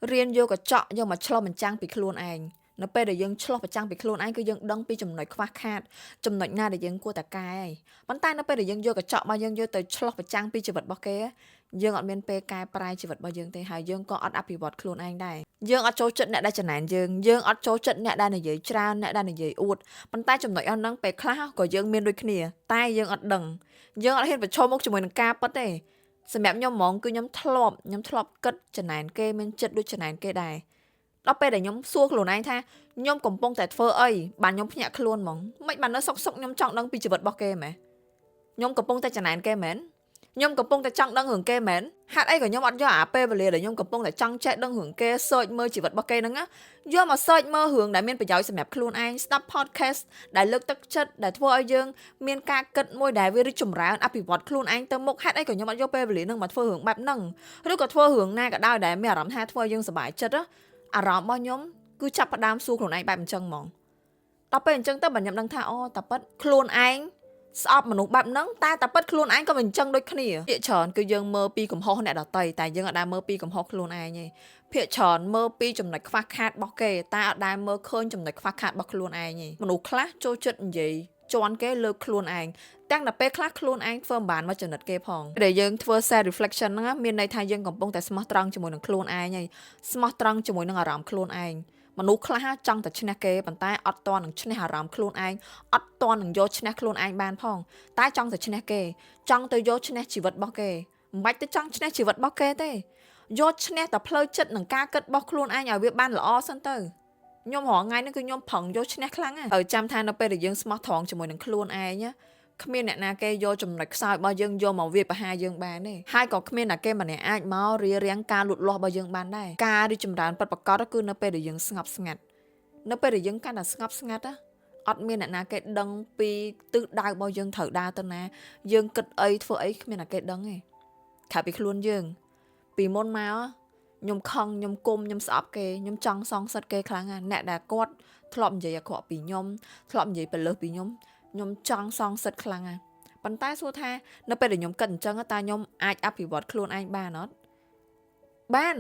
រៀនយកកញ្ចក់យកមកឆ្លុះបញ្ចាំងពីខ្លួនឯងនៅពេលដែលយើងឆ្លុះបញ្ចាំងពីខ្លួនឯងគឺយើងដឹងពីចំណុចខ្វះខាតចំណុចណាដែលយើងគួរតែកែហើយប៉ុន្តែនៅពេលដែលយើងយកកញ្ចក់មកយើងយកទៅឆ្លុះបញ្ចាំងពីជីវិតរបស់គេយើងអត់មានពេលកែប្រែជីវិតរបស់យើងទេហើយយើងក៏អត់អភិវឌ្ឍខ្លួនឯងដែរយើងអត់ចូលចិត្តអ្នកដែលចំណែនយើងអត់ចូលចិត្តអ្នកដែលនិយាយច្រើនអ្នកដែលនិយាយអួតប៉ុន្តែចំណុចអស់ហ្នឹងពេលខ្លះក៏យើងមានដូចគ្នាតែយើងអត់ដឹងយើងអត់ហ៊ានប្រឈមមុខជាមួយនឹងការពិតទេសម្រាប់ខ្ញុំហ្មងគឺខ្ញុំធ្លាប់គិតចំណែនគេមានចិត្តដូចចំណែនគេដែរដល់ពេលដែលខ្ញុំសួរខ្លួនឯងថាខ្ញុំកំពុងតែធ្វើអីបានខ្ញុំភ្ញាក់ខ្លួនហ្មងមិនបាននៅសុកខ្ញុំចង់ដឹងពីជីវិតរបស់គេមែនខ្ញុំកំពុងតែចំណែនគេមែនខ្ញុំកំពុងតែចង់ដឹងរឿងគេមែនហេតុអីក៏ខ្ញុំអត់យកអាពេលវេលាដែលខ្ញុំកំពុងតែចង់ចេះដឹងរឿងគេ search មើលជីវិតរបស់គេហ្នឹងយកមក search មើលរឿងដែលមានប្រយោជន៍សម្រាប់ខ្លួនឯងស្ដាប់ podcast ដែលលើកទឹកចិត្តដែលធ្វើឲ្យយើងមានការគិតមួយដែលវារីកចម្រើនអភិវឌ្ឍខ្លួនឯងទៅមុខហេតុអីក៏ខ្ញុំអត់យកពេលវេលាហ្នឹងមកធ្វើរឿងបែបហ្នឹងឬក៏ធ្វើរឿងណាក៏ដោយដែលមានអារម្មណ៍ថាធ្វើឲ្យយើងសប្បាយចិត្តអារម្មណ៍របស់ខ្ញុំគឺចាប់ផ្ដើមសួរខ្លួនឯងបែបអញ្ចឹងហ្មងដល់ពេលអញ្ចឹងទៅបើខ្ញុំដឹងថាអូតាប៉ិតខ្លួនឯងស្អប់មនុស្សបែបហ្នឹងតែតាប៉ិតខ្លួនឯងក៏មិនអញ្ចឹងដូចគ្នាភាគច្រើនគឺយើងមើលពីកំហុសអ្នកដទៃតែយើងអត់ដែលមើលពីកំហុសខ្លួនឯងទេភាគច្រើនមើលពីចំណុចខ្វះខាតរបស់គេតែអត់ដែលមើលឃើញចំណុចខ្វះខាតរបស់ខ្លួនឯងទេមនុស្សខ្លះចូលចិត្តនិយាយជន់គេលើកខ្លួនឯងទាំងតែពេលខ្លះខ្លួនឯងធ្វើមិនបានមកចំណិតគេផងដែលយើងធ្វើ self reflection ហ្នឹងមានន័យថាយើងកំពុងតែស្មោះត្រង់ជាមួយនឹងខ្លួនឯងហើយស្មោះត្រង់ជាមួយនឹងអារម្មណ៍ខ្លួនឯងមនុស្សខ្លះចង់តែឈ្នះគេប៉ុន្តែអត់ទាន់នឹងឈ្នះអារម្មណ៍ខ្លួនឯងអត់ទាន់នឹងយកឈ្នះខ្លួនឯងបានផងតែចង់តែឈ្នះគេចង់ទៅយកឈ្នះជីវិតរបស់គេមិនបាច់ទៅចង់ឈ្នះជីវិតរបស់គេទេយកឈ្នះតែផ្លូវចិត្តនិងការគិតរបស់ខ្លួនឯងឲ្យវាបានល្អសិនទៅខ្ញុំរហងៃនេះគឺខ្ញុំប្រឹងយកឈ្នះខ្លាំងហើយចាំថានៅពេលដែលយើងស្មោះត្រង់ជាមួយនឹងខ្លួនឯងគ្មានអ្នកណាគេយកចំណុចខ្សោយរបស់យើងយកមកវាយប្រហារយើងបានទេហើយក៏គ្មានអ្នកគេម្នាក់អាចមករារាំងការលូតលាស់របស់យើងបានដែរការរីកចម្រើនពិតប្រាកដគឺនៅពេលដែលយើងស្ងប់ស្ងាត់នៅពេលដែលយើងកាន់តែស្ងប់ស្ងាត់អត់មានអ្នកណាគេដឹងពីទិសដៅរបស់យើងត្រូវដើរទៅណាយើងគិតអីធ្វើអីគ្មានអ្នកគេដឹងទេខែពីខ្លួនយើងពីមុនមកខ្ញុំខឹងខ្ញុំគុំខ្ញុំស្អប់គេខ្ញុំចង់សងសឹកគេខ្លាំងណាស់អ្នកដែលគាត់ធ្លាប់និយាយអាក្រក់ពីខ្ញុំធ្លាប់និយាយបលើសពីខ្ញុំចង់សងសឹកខ្លាំងណាស់ប៉ុន្តែសួរថានៅពេលដែលខ្ញុំគិតអញ្ចឹងតើខ្ញុំអាចអភិវឌ្ឍខ្លួនឯងបានអត់បាន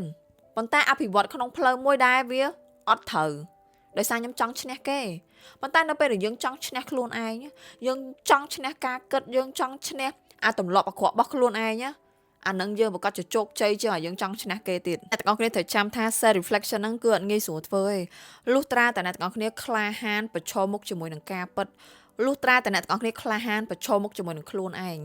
ប៉ុន្តែអភិវឌ្ឍក្នុងផ្លូវមួយដែលវាអត់ត្រូវដោយសារខ្ញុំចង់ឈ្នះគេប៉ុន្តែនៅពេលដែលយើងចង់ឈ្នះខ្លួនឯងយើងចង់ឈ្នះការគិតយើងចង់ឈ្នះអាទម្លាប់អាក្រក់របស់ខ្លួនឯងអានឹងយើងប្រកាសជោគជ័យជាងឲ្យយើងចង់ឈ្នះគេទៀតអ្នកទាំងអស់គ្នាត្រូវចាំថា self reflection ហ្នឹងគឺអត់ងាយស្រួលធ្វើទេលុះត្រាតែអ្នកទាំងអស់គ្នាក្លាហានប្រឈមមុខជាមួយនឹងការពិតលុះត្រាតែអ្នកទាំងអស់គ្នាក្លាហានប្រឈមមុខជាមួយនឹងខ្លួនឯង